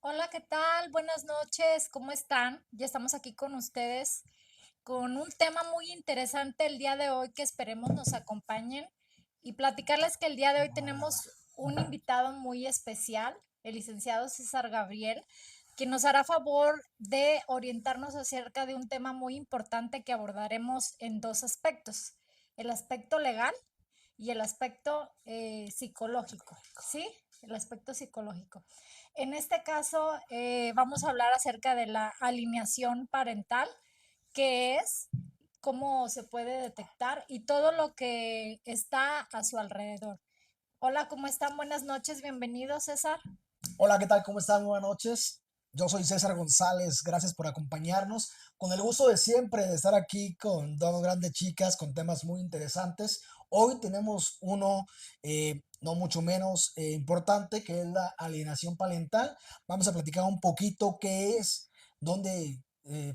Hola, ¿qué tal? Buenas noches, ¿cómo están? Ya estamos aquí con ustedes con un tema muy interesante el día de hoy que esperemos nos acompañen y platicarles que el día de hoy tenemos un invitado muy especial, el licenciado César Gabriel, que nos hará favor de orientarnos acerca de un tema muy importante que abordaremos en dos aspectos, el aspecto legal y el aspecto psicológico, ¿sí? El aspecto psicológico. En este caso, vamos a hablar acerca de la alineación parental, qué es, cómo se puede detectar y todo lo que está a su alrededor. Hola, ¿cómo están? Buenas noches, bienvenido, César. Hola, ¿qué tal? ¿Cómo están? Buenas noches. Yo soy César González, gracias por acompañarnos. Con el gusto de siempre de estar aquí con dos grandes chicas con temas muy interesantes. Hoy tenemos uno no mucho menos importante, que es la alienación parental. Vamos a platicar un poquito qué es, dónde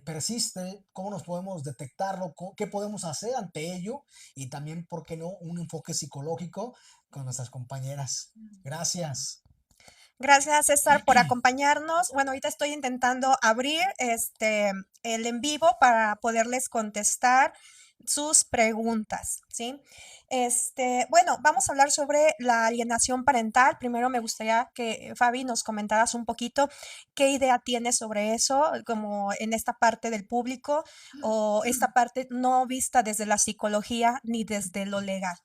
persiste, cómo nos podemos detectarlo, qué podemos hacer ante ello y también, ¿por qué no?, un enfoque psicológico con nuestras compañeras. Gracias. Gracias, César, por acompañarnos. Bueno, ahorita estoy intentando abrir el en vivo para poderles contestar sus preguntas, ¿sí? Bueno, vamos a hablar sobre la alienación parental. Primero me gustaría que Fabi nos comentaras un poquito qué idea tienes sobre eso, como en esta parte del público o esta parte no vista desde la psicología ni desde lo legal.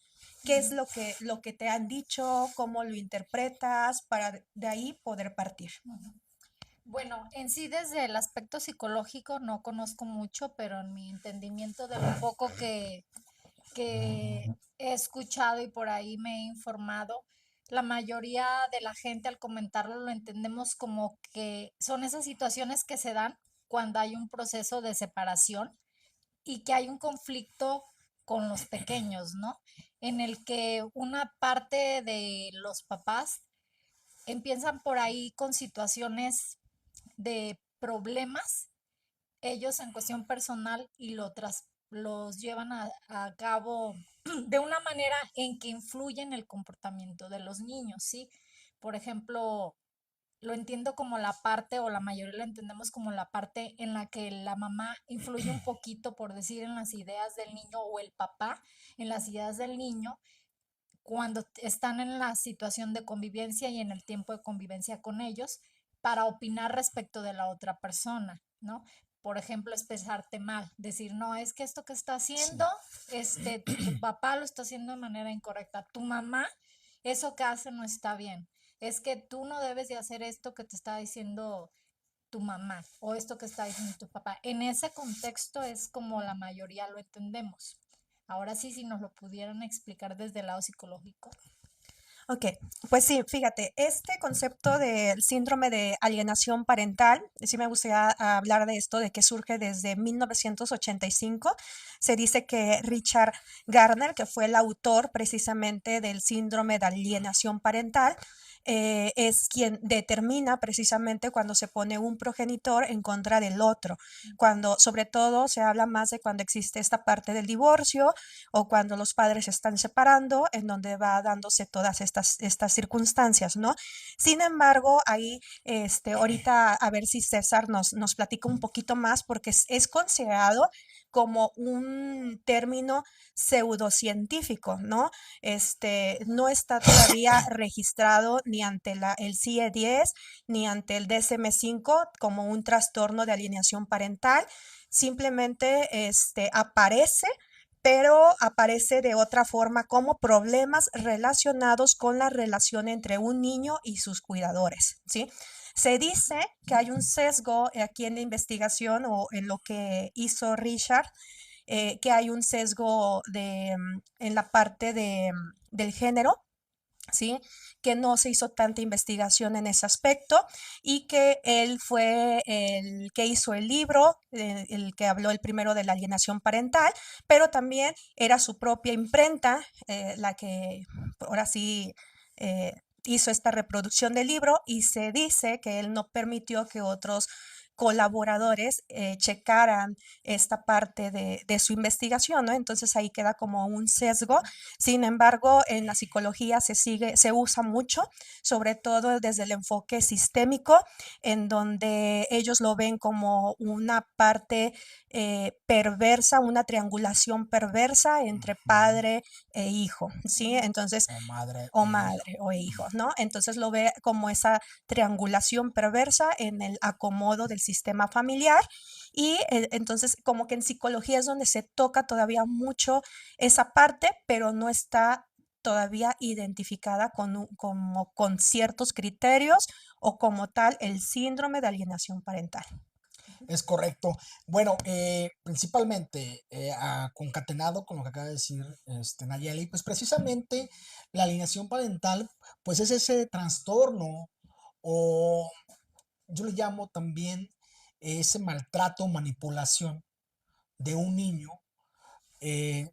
¿Qué es lo que te han dicho? ¿Cómo lo interpretas? Para de ahí poder partir. Bueno, en sí desde el aspecto psicológico no conozco mucho, pero en mi entendimiento de lo poco que he escuchado y por ahí me he informado, la mayoría de la gente al comentarlo lo entendemos como que son esas situaciones que se dan cuando hay un proceso de separación y que hay un conflicto con los pequeños, ¿no? En el que una parte de los papás empiezan por ahí con situaciones de problemas ellos en cuestión personal y los llevan a cabo de una manera en que influye en el comportamiento de los niños, ¿sí? Por ejemplo, lo entiendo como la parte, o la mayoría lo entendemos como la parte en la que la mamá influye un poquito, por decir, en las ideas del niño, o el papá en las ideas del niño, cuando están en la situación de convivencia y en el tiempo de convivencia con ellos, para opinar respecto de la otra persona, ¿no? Por ejemplo, expresarte mal, decir, no, es que esto que está haciendo, Sí. tu papá lo está haciendo de manera incorrecta, tu mamá, eso que hace no está bien, es que tú no debes de hacer esto que te está diciendo tu mamá o esto que está diciendo tu papá. En ese contexto es como la mayoría lo entendemos. Ahora sí, si nos lo pudieran explicar desde el lado psicológico. Ok, pues sí, fíjate, este concepto del síndrome de alienación parental, sí me gustaría hablar de esto, de que surge desde 1985. Se dice que Richard Gardner, que fue el autor precisamente del síndrome de alienación parental, es quien determina precisamente cuando se pone un progenitor en contra del otro, cuando sobre todo se habla más de cuando existe esta parte del divorcio o cuando los padres se están separando, en donde va dándose todas estas circunstancias, ¿no? Sin embargo, ahí, ahorita a ver si César nos platica un poquito más, porque es considerado como un término pseudocientífico, ¿no? No está todavía registrado ni ante el CIE-10 ni ante el DSM-5 como un trastorno de alienación parental. Simplemente aparece, pero aparece de otra forma como problemas relacionados con la relación entre un niño y sus cuidadores, ¿sí? Se dice que hay un sesgo aquí en la investigación o en lo que hizo Richard, que hay un sesgo en la parte del género, ¿sí? Que no se hizo tanta investigación en ese aspecto y que él fue el que hizo el libro, el que habló el primero de la alienación parental, pero también era su propia imprenta, la que ahora sí hizo esta reproducción del libro, y se dice que él no permitió que otros colaboradores checaran esta parte de su investigación, ¿no? Entonces ahí queda como un sesgo. Sin embargo, en la psicología se usa mucho, sobre todo desde el enfoque sistémico, en donde ellos lo ven como una parte perversa, una triangulación perversa entre Ujú. padre e hijo, ¿sí? Entonces, O madre o e hijo. madre o hijos, ¿no? Entonces lo ve como esa triangulación perversa en el acomodo del sistema familiar y entonces como que en psicología es donde se toca todavía mucho esa parte, pero no está todavía identificada como con ciertos criterios o como tal el síndrome de alienación parental. Es correcto. Bueno, principalmente concatenado con lo que acaba de decir Nayeli, pues precisamente la alineación parental, pues es ese trastorno o yo le llamo también ese maltrato, manipulación de un niño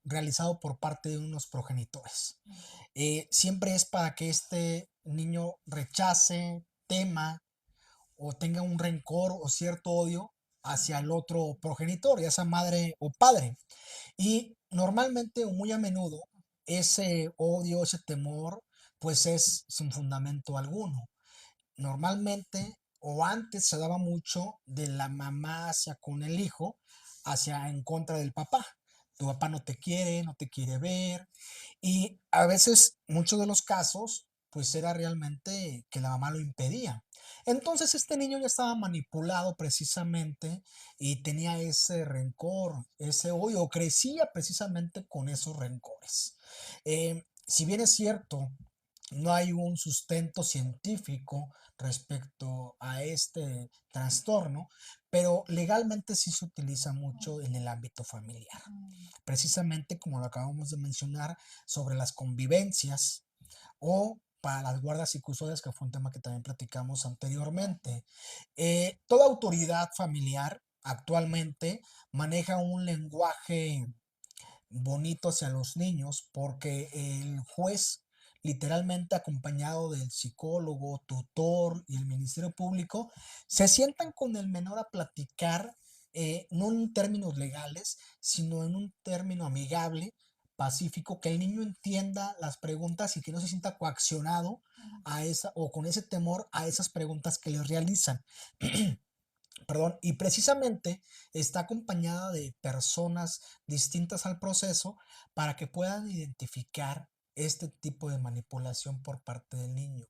realizado por parte de unos progenitores. Siempre es para que este niño rechace, tema o tenga un rencor o cierto odio hacia el otro progenitor, ya sea madre o padre. Y normalmente o muy a menudo ese odio, ese temor, pues es sin fundamento alguno. Normalmente o antes se daba mucho de la mamá hacia con el hijo, hacia en contra del papá. Tu papá no te quiere, no te quiere ver. Y a veces, muchos de los casos, pues era realmente que la mamá lo impedía. Entonces este niño ya estaba manipulado precisamente y tenía ese rencor, ese odio, crecía precisamente con esos rencores. Si bien es cierto, no hay un sustento científico respecto a este trastorno, pero legalmente sí se utiliza mucho en el ámbito familiar. Precisamente como lo acabamos de mencionar, sobre las convivencias o para las guardas y custodias, que fue un tema que también platicamos anteriormente. Toda autoridad familiar actualmente maneja un lenguaje bonito hacia los niños porque el juez, literalmente acompañado del psicólogo, tutor y el Ministerio Público, se sientan con el menor a platicar, no en términos legales, sino en un término amigable, pacífico, que el niño entienda las preguntas y que no se sienta coaccionado a esa o con ese temor a esas preguntas que le realizan. Perdón, y precisamente está acompañada de personas distintas al proceso para que puedan identificar este tipo de manipulación por parte del niño.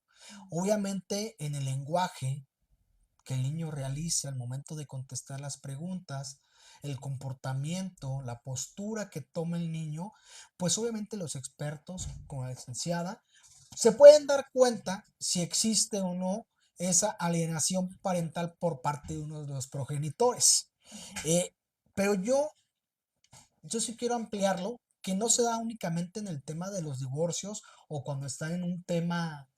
Obviamente en el lenguaje que el niño realice al momento de contestar las preguntas, el comportamiento, la postura que toma el niño, pues obviamente los expertos, como la licenciada, se pueden dar cuenta si existe o no esa alienación parental por parte de uno de los progenitores. Eh, pero yo sí quiero ampliarlo, que no se da únicamente en el tema de los divorcios o cuando están en un tema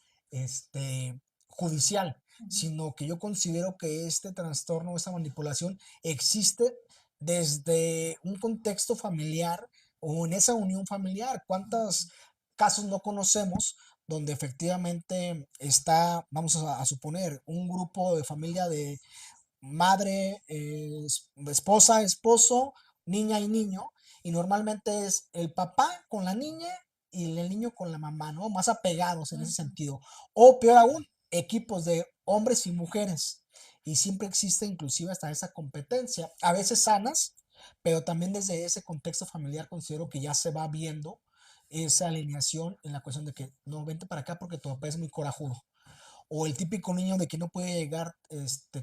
judicial, sino que yo considero que este trastorno, esta manipulación existe desde un contexto familiar o en esa unión familiar. ¿Cuántos casos no conocemos donde efectivamente está, vamos a suponer, un grupo de familia de madre, esposa, esposo, niña y niño, y normalmente es el papá con la niña y el niño con la mamá, ¿no? Más apegados en ese sentido. O peor aún, equipos de hombres y mujeres. Y siempre existe inclusive hasta esa competencia, a veces sanas, pero también desde ese contexto familiar considero que ya se va viendo esa alineación en la cuestión de que no, vente para acá porque tu papá es muy corajudo. O el típico niño de que no puede llegar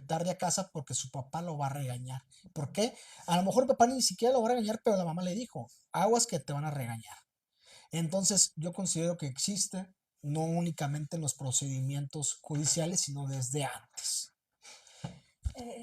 tarde a casa porque su papá lo va a regañar. ¿Por qué? A lo mejor el papá ni siquiera lo va a regañar, pero la mamá le dijo, aguas que te van a regañar. Entonces yo considero que existe no únicamente en los procedimientos judiciales, sino desde antes.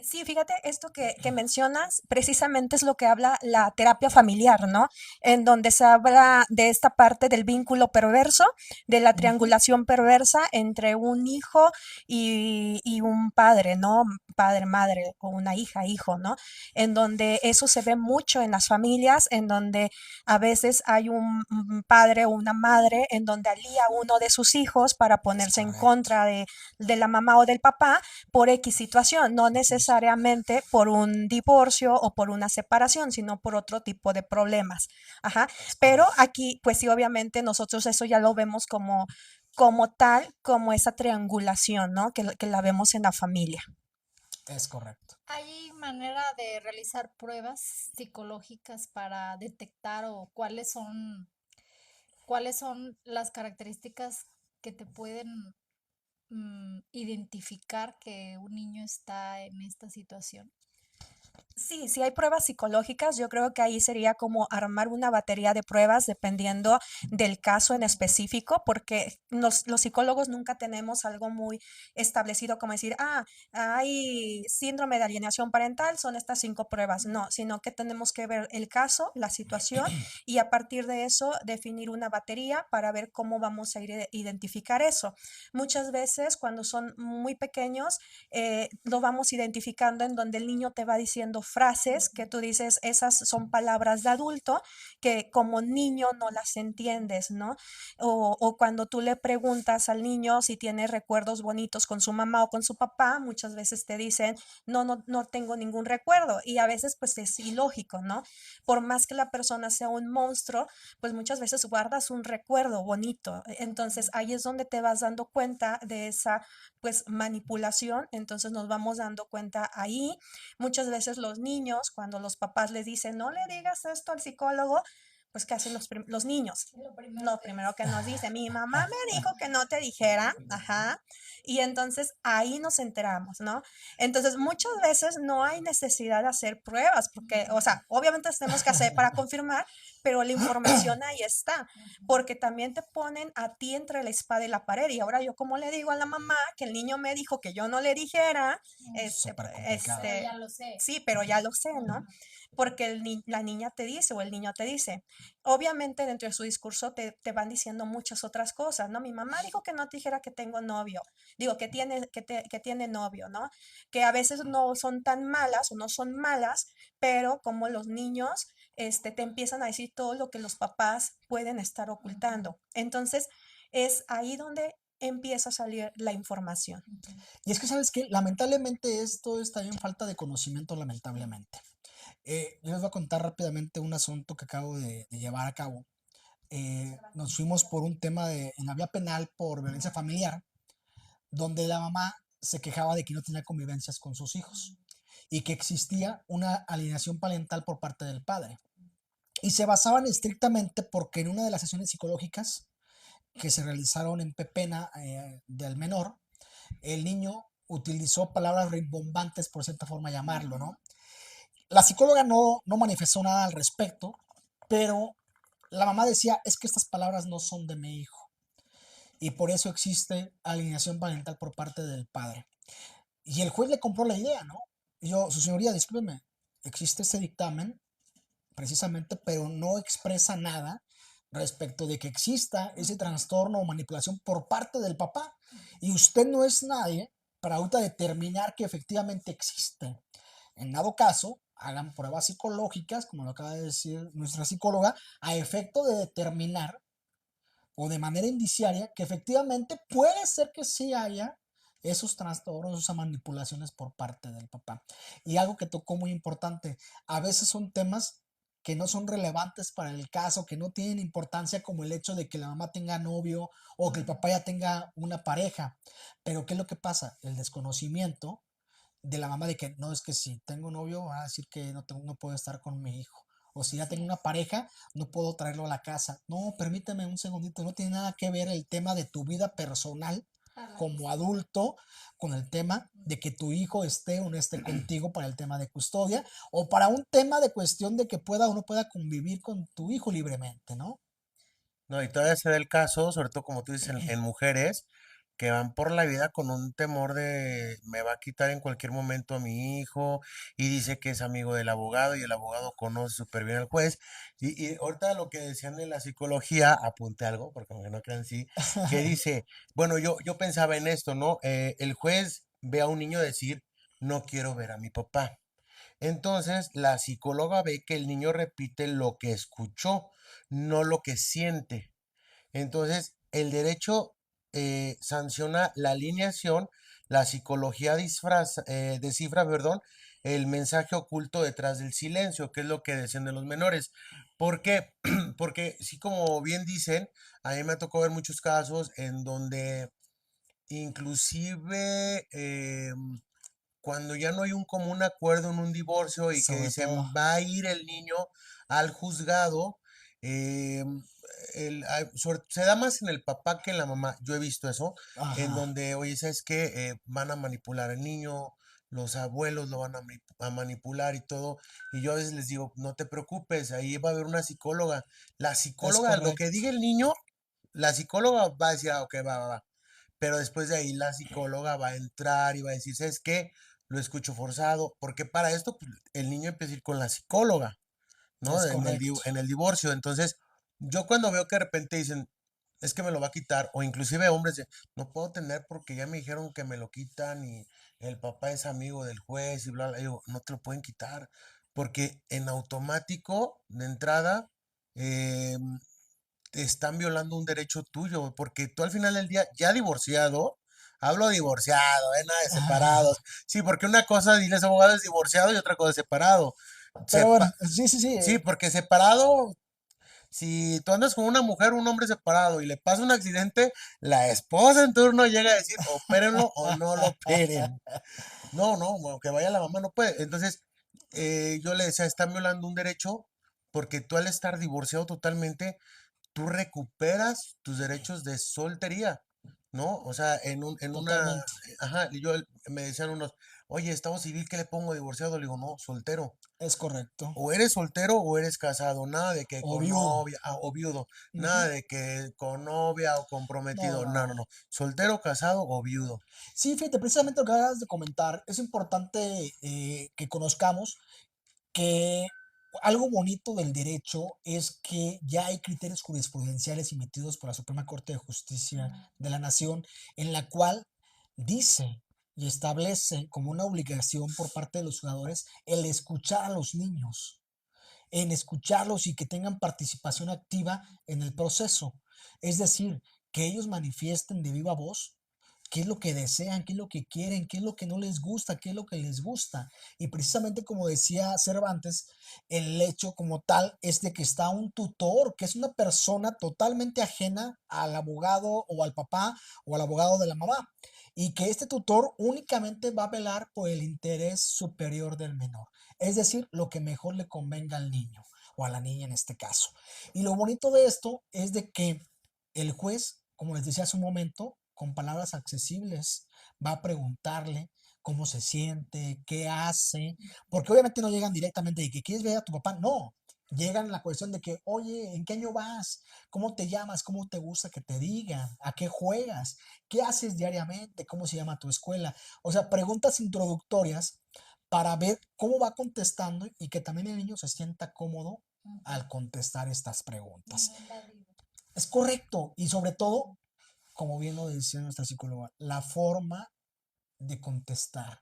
Sí, fíjate, esto que mencionas precisamente es lo que habla la terapia familiar, ¿no? En donde se habla de esta parte del vínculo perverso, de la Ujú. triangulación perversa entre un hijo y un padre, ¿no? Padre, madre, o una hija, hijo, ¿no? En donde eso se ve mucho en las familias, en donde a veces hay un padre o una madre en donde alía a uno de sus hijos para Es ponerse en correcto. contra de la mamá o del papá por X situación, no X. necesariamente por un divorcio o por una separación, sino por otro tipo de problemas. Ajá. Es Pero correcto. aquí, pues sí, obviamente nosotros eso ya lo vemos como tal, como esa triangulación, ¿no? Que la vemos en la familia. Es correcto. ¿Hay manera de realizar pruebas psicológicas para detectar o cuáles son las características que te pueden identificar que un niño está en esta situación? Sí, sí hay pruebas psicológicas. Yo creo que ahí sería como armar una batería de pruebas dependiendo del caso en específico, porque los psicólogos nunca tenemos algo muy establecido como decir, hay síndrome de alienación parental, son estas 5 pruebas. No, sino que tenemos que ver el caso, la situación y a partir de eso definir una batería para ver cómo vamos a ir a identificar eso. Muchas veces cuando son muy pequeños, lo vamos identificando en donde el niño te va diciendo frases que tú dices, esas son palabras de adulto que como niño no las entiendes, ¿no? O cuando tú le preguntas al niño si tiene recuerdos bonitos con su mamá o con su papá, muchas veces te dicen, no, no, no tengo ningún recuerdo. Y a veces pues es ilógico, ¿no? Por más que la persona sea un monstruo, pues muchas veces guardas un recuerdo bonito. Entonces ahí es donde te vas dando cuenta de esa pues manipulación, entonces nos vamos dando cuenta ahí. Muchas veces los niños, cuando los papás les dicen, no le digas esto al psicólogo, pues ¿qué hacen los niños? Lo primero Lo que primero dice. que nos dice, mi mamá me dijo que no te dijera, ajá, y entonces ahí nos enteramos, ¿no? Entonces muchas veces no hay necesidad de hacer pruebas, porque, o sea, obviamente tenemos que hacer para confirmar, pero la información ahí está, porque también te ponen a ti entre la espada y la pared. Y ahora yo como le digo a la mamá que el niño me dijo que yo no le dijera, Súper complicado. Pero ya lo sé. sí, pero ya lo sé, ¿no? Ajá. Porque la niña te dice o el niño te dice. Obviamente dentro de su discurso te van diciendo muchas otras cosas, ¿no? Mi mamá dijo que no te dijera que tengo novio, digo, que tiene novio, ¿no? Que a veces no son tan malas o no son malas, pero como los niños te empiezan a decir todo lo que los papás pueden estar Ujú, ocultando. Entonces, es ahí donde empieza a salir la información. ujú. Y es que, ¿sabes qué? Lamentablemente esto es también falta de conocimiento, lamentablemente. Yo les voy a contar rápidamente un asunto que acabo de llevar a cabo. Nos fuimos por un tema en la vía penal por violencia familiar, donde la mamá se quejaba de que no tenía convivencias con sus hijos y que existía una alienación parental por parte del padre. Y se basaban estrictamente porque en una de las sesiones psicológicas que se realizaron en Pepena del menor, el niño utilizó palabras rimbombantes, por cierta forma llamarlo, ¿no? La psicóloga no manifestó nada al respecto, pero la mamá decía, es que estas palabras no son de mi hijo y por eso existe alineación parental por parte del padre. Y el juez le compró la idea, ¿no? Y yo, su señoría, discúlpeme, existe este dictamen precisamente, pero no expresa nada respecto de que exista ese trastorno o manipulación por parte del papá. Y usted no es nadie para ahorita determinar que efectivamente existe. En dado caso, hagan pruebas psicológicas, como lo acaba de decir nuestra psicóloga, a efecto de determinar o de manera indiciaria que efectivamente puede ser que sí haya esos trastornos, esas manipulaciones por parte del papá. Y algo que tocó muy importante, a veces son temas que no son relevantes para el caso, que no tienen importancia como el hecho de que la mamá tenga novio o que el papá ya tenga una pareja. Pero ¿qué es lo que pasa? El desconocimiento de la mamá de que no, es que si tengo novio va a decir que no puedo estar con mi hijo. O si ya tengo Sí, una pareja, no puedo traerlo a la casa. No, permíteme un segundito, no tiene nada que ver el tema de tu vida personal para la como custodia. adulto con el tema Ujú. de que tu hijo esté o no esté contigo para el tema de custodia o para un tema de cuestión de que pueda o no pueda convivir con tu hijo libremente, ¿no? No, y todavía se da el caso, sobre todo como tú dices, en mujeres que van por la vida con un temor de me va a quitar en cualquier momento a mi hijo y dice que es amigo del abogado y el abogado conoce súper bien al juez. Y ahorita lo que decían de la psicología, apunté algo, porque aunque no crean sí, que dice, bueno, yo pensaba en esto, ¿no? El juez ve a un niño decir, no quiero ver a mi papá. Entonces, la psicóloga ve que el niño repite lo que escuchó, no lo que siente. Entonces, el derecho sanciona la alineación, la psicología descifra, perdón, el mensaje oculto detrás del silencio, que es lo que decían de los menores. ¿Por qué? Porque sí, como bien dicen, a mí me tocó ver muchos casos en donde inclusive cuando ya no hay un común acuerdo en un divorcio y que Sobre todo. dicen va a ir el niño al juzgado, em, se da más en el papá que en la mamá. Yo he visto eso, en Ajá, donde, oye, ¿sabes qué? Van a manipular al niño, los abuelos lo van a manipular y todo. Y yo a veces les digo, no te preocupes, ahí va a haber una psicóloga. La es psicóloga, lo que correcto. diga el niño, la psicóloga va a decir, ah, ok, va, va, va. Pero después de ahí la psicóloga va a entrar y va a decir, ¿sabes qué? Lo escucho forzado, porque para esto pues, el niño empieza a ir con la psicóloga, ¿no? Es correcto. En el divorcio. Entonces, yo cuando veo que de repente dicen, es que me lo va a quitar, o inclusive hombres, no puedo tener porque ya me dijeron que me lo quitan y el papá es amigo del juez y bla, bla, digo, no te lo pueden quitar, porque en automático, de entrada, eh, te están violando un derecho tuyo, porque tú al final del día, ya divorciado, hablo divorciado, nada de separados. Sí, porque una cosa, diles abogado, es divorciado y otra cosa es separado. Pero bueno, Sepa- sí, sí, sí. sí, porque separado, si tú andas con una mujer o un hombre separado y le pasa un accidente, la esposa en turno llega a decir, opérenlo o no lo operen. No, no, bueno, que vaya la mamá no puede. Entonces, yo le decía, están violando un derecho porque tú al estar divorciado totalmente, tú recuperas tus derechos de soltería, ¿no? O sea, en una, Totalmente. ajá, y me decían unos, oye, estado civil, ¿qué le pongo divorciado? Le digo, no, soltero. Es correcto. O eres soltero o eres casado, nada de que O con viudo. novia, o viudo, nada Ujú. de que con novia o No, comprometido, no, no, no. no, no, soltero, casado o viudo. Sí, fíjate, precisamente lo que acabas de comentar, es importante que conozcamos que algo bonito del derecho es que ya hay criterios jurisprudenciales emitidos por la Suprema Corte de Justicia de la Nación, en la cual dice y establece como una obligación por parte de los jugadores el escuchar a los niños, en escucharlos y que tengan participación activa en el proceso. Es decir, que ellos manifiesten de viva voz qué es lo que desean, qué es lo que quieren, qué es lo que no les gusta, qué es lo que les gusta. Y precisamente como decía Cervantes, el hecho como tal es de que está un tutor, que es una persona totalmente ajena al abogado o al papá o al abogado de la mamá. Y que este tutor únicamente va a velar por el interés superior del menor. Es decir, lo que mejor le convenga al niño o a la niña en este caso. Y lo bonito de esto es de que el juez, como les decía hace un momento, con palabras accesibles, va a preguntarle cómo se siente, qué hace, porque obviamente no llegan directamente de que quieres ver a tu papá, no, llegan la cuestión de que, oye, ¿en qué año vas? ¿Cómo te llamas? ¿Cómo te gusta que te digan? ¿A qué juegas? ¿Qué haces diariamente? ¿Cómo se llama tu escuela? O sea, preguntas introductorias para ver cómo va contestando y que también el niño se sienta cómodo Ujú. al contestar estas Y preguntas. no invadido. Es correcto. Y sobre todo, como bien lo decía nuestra psicóloga, la forma de contestar,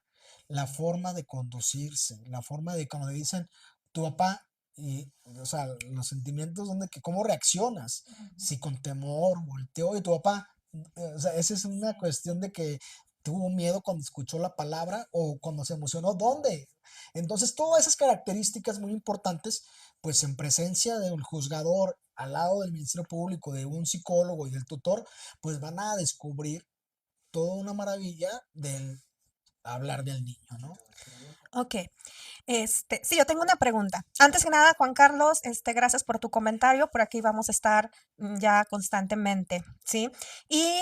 la forma de conducirse, la forma de cuando le dicen tu papá, y, o sea, los sentimientos donde que cómo reaccionas, Ujú. si con temor, volteó y tu papá, o sea, esa es una Sí. cuestión de que tuvo miedo cuando escuchó la palabra o cuando se emocionó, ¿dónde? Entonces, todas esas características muy importantes, pues en presencia del juzgador, al lado del Ministerio Público, de un psicólogo y del tutor, pues van a descubrir toda una maravilla del hablar del niño, ¿no? Ok. Sí, yo tengo una pregunta. Antes que nada, Juan Carlos, gracias por tu comentario. Por aquí vamos a estar ya constantemente, ¿sí? Y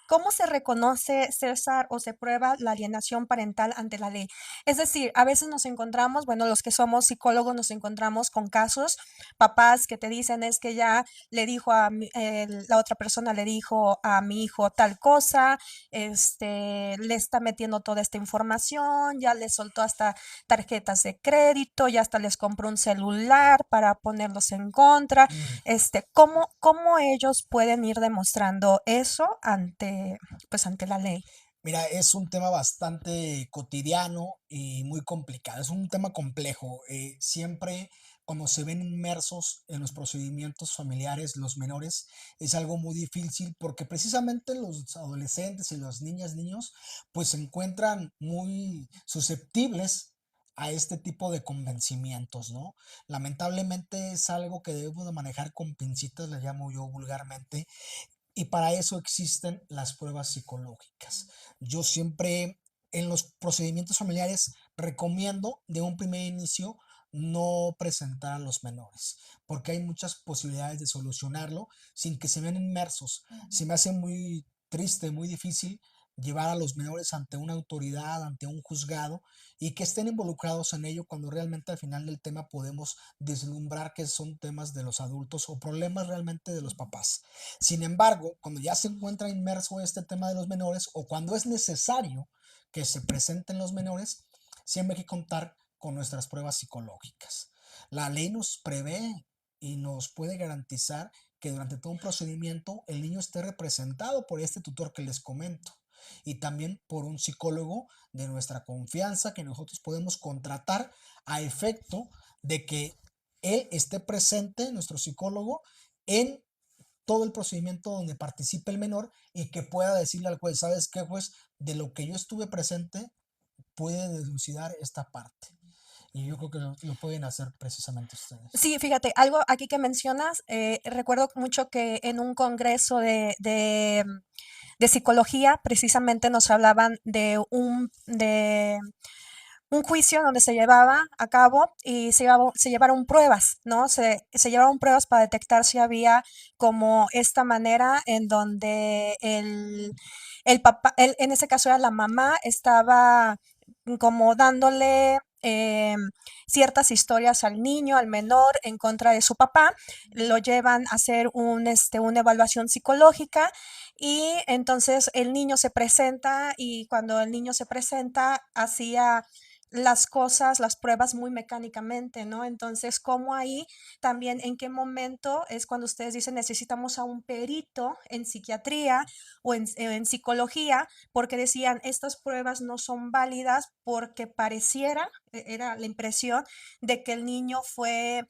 ¿cómo se reconoce, César, o se prueba la alienación parental ante la ley? Es decir, a veces nos encontramos, bueno, los que somos psicólogos nos encontramos con casos, papás que te dicen es que ya le dijo la otra persona le dijo a mi hijo tal cosa, le está metiendo toda esta información, ya le soltó hasta tarjetas de crédito, ya hasta les compró un celular para ponerlos en contra. Mm. ¿Cómo ellos pueden ir demostrando eso ante la ley? Mira, es un tema bastante cotidiano y muy complicado. Es un tema complejo. Siempre cuando se ven inmersos en los procedimientos familiares, los menores, es algo muy difícil porque precisamente los adolescentes y las niñas, niños, pues se encuentran muy susceptibles a este tipo de convencimientos, ¿no? Lamentablemente es algo que debemos de manejar con pincitas, le llamo yo vulgarmente, y para eso existen las pruebas psicológicas. Yo siempre en los procedimientos familiares recomiendo de un primer inicio no presentar a los menores, porque hay muchas posibilidades de solucionarlo sin que se vean inmersos. Se me hace muy triste, muy difícil llevar a los menores ante una autoridad, ante un juzgado y que estén involucrados en ello cuando realmente al final del tema podemos deslumbrar que son temas de los adultos o problemas realmente de los papás. Sin embargo, cuando ya se encuentra inmerso este tema de los menores o cuando es necesario que se presenten los menores, siempre hay que contar con nuestras pruebas psicológicas. La ley nos prevé y nos puede garantizar que durante todo un procedimiento el niño esté representado por este tutor que les comento y también por un psicólogo de nuestra confianza que nosotros podemos contratar a efecto de que él esté presente, nuestro psicólogo, en todo el procedimiento donde participe el menor y que pueda decirle al juez, ¿sabes qué, juez? De lo que yo estuve presente, puede dilucidar esta parte. Y yo creo que lo pueden hacer precisamente ustedes. Sí, fíjate, algo aquí que mencionas, recuerdo mucho que en un congreso de psicología precisamente nos hablaban de un juicio donde se llevaba a cabo y se llevaron pruebas, ¿no? Se llevaron pruebas para detectar si había como esta manera en donde el papá, en ese caso era la mamá, estaba como dándole ciertas historias al niño, al menor, en contra de su papá, lo llevan a hacer una evaluación psicológica y entonces el niño se presenta y cuando el niño se presenta hacía las cosas, las pruebas muy mecánicamente, ¿no? Entonces, ¿cómo ahí también en qué momento es cuando ustedes dicen necesitamos a un perito en psiquiatría o en psicología? Porque decían, estas pruebas no son válidas porque pareciera, era la impresión de que el niño fue,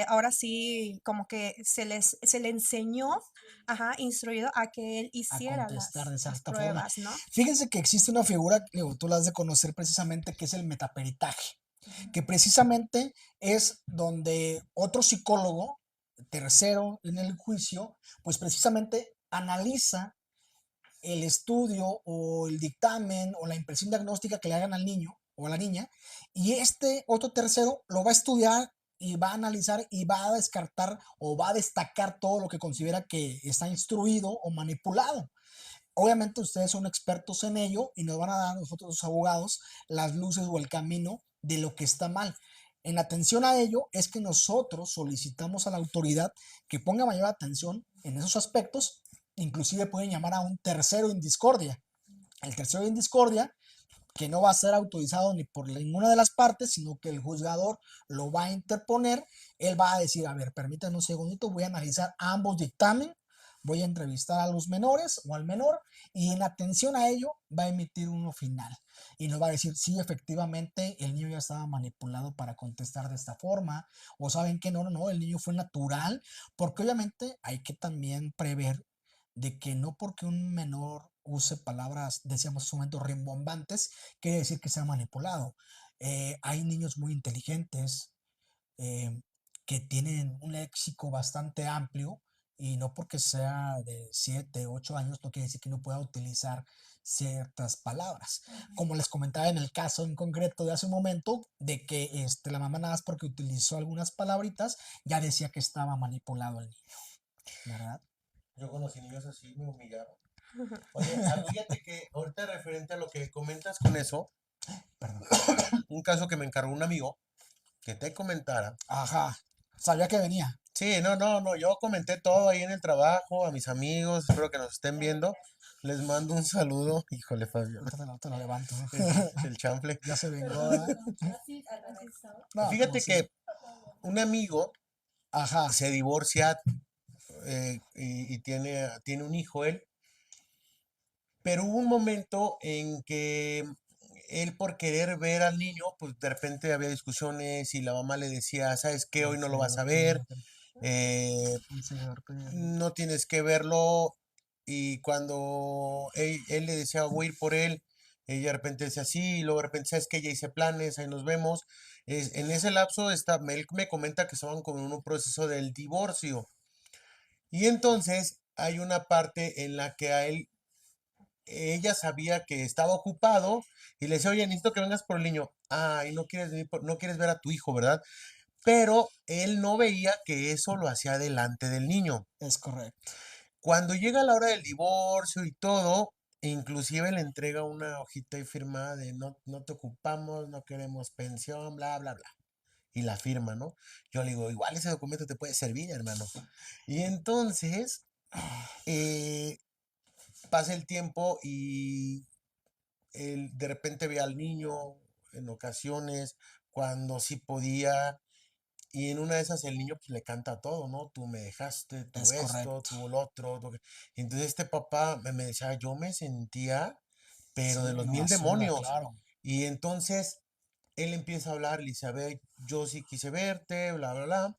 ahora sí, como que se le enseñó, ajá, instruido a que él A hiciera contestar de las cierta forma. pruebas, ¿no? Fíjense que existe una figura, digo, tú la has de conocer precisamente, que es el metaperitaje, que precisamente es donde otro psicólogo, tercero en el juicio, pues precisamente analiza el estudio o el dictamen o la impresión diagnóstica que le hagan al niño o a la niña, y este otro tercero lo va a estudiar y va a analizar y va a descartar o va a destacar todo lo que considera que está instruido o manipulado. Obviamente ustedes son expertos en ello y nos van a dar a nosotros los abogados las luces o el camino de lo que está mal. En atención a ello es que nosotros solicitamos a la autoridad que ponga mayor atención en esos aspectos, inclusive pueden llamar a un tercero en discordia. El tercero en discordia que no va a ser autorizado ni por ninguna de las partes, sino que el juzgador lo va a interponer. Él va a decir, a ver, permítanme un segundito, voy a analizar ambos dictámenes, voy a entrevistar a los menores o al menor y en atención a ello va a emitir uno final y nos va a decir si efectivamente el niño ya estaba manipulado para contestar de esta forma o saben que no, el niño fue natural, porque obviamente hay que también prever de que no porque un menor use palabras, decíamos en su momento, rimbombantes, quiere decir que sea manipulado. Hay niños muy inteligentes eh, que tienen un léxico bastante amplio y no porque sea de 7, 8 años no quiere decir que no pueda utilizar ciertas palabras. Como les comentaba en el caso en concreto de hace un momento, de que la mamá nada más porque utilizó algunas palabritas ya decía que estaba manipulado el niño, ¿verdad? Yo conocí niños así, me humillaron. Oye, fíjate que ahorita referente a lo que comentas con eso, Perdón. un caso que me encargó un amigo que te comentara. Ajá, sabía que venía. Sí, no, yo comenté todo ahí en el trabajo, a mis amigos, espero que nos estén viendo. Les mando un saludo. Híjole, Fabio, Ahorita te lo levanto. el chanfle. Ya se vengó, ¿verdad? No, como Fíjate sí. que un amigo Ajá, se divorcia y tiene un hijo él, pero hubo un momento en que él por querer ver al niño, pues de repente había discusiones y la mamá le decía, ¿sabes qué? Hoy no lo vas a ver, eh, no tienes que verlo. Y cuando él le decía, voy a ir por él, ella de repente decía sí, y luego de repente, ¿sabes qué? Ya hice planes, ahí nos vemos. En ese lapso, él me comenta que estaban como en un proceso del divorcio. Y entonces hay una parte en la que a él, ella sabía que estaba ocupado y le decía, oye, necesito que vengas por el niño. Ay, no quieres no quieres ver a tu hijo, ¿verdad? Pero él no veía que eso lo hacía delante del niño. Es correcto. Cuando llega la hora del divorcio y todo, inclusive le entrega una hojita y firmada de no te ocupamos, no queremos pensión, bla, bla, bla. Y la firma, ¿no? Yo le digo, igual ese documento te puede servir, hermano. Y entonces eh, pasa el tiempo y él de repente ve al niño en ocasiones, cuando sí podía, y en una de esas el niño pues le canta todo, ¿no? Tú me dejaste, tú Es esto, correcto. tú lo otro. Y entonces este papá me decía, yo me sentía, pero de Sí, los en la mil basura, demonios. claro. Y entonces él empieza a hablar, le dice, a ver, yo sí quise verte, bla, bla, bla.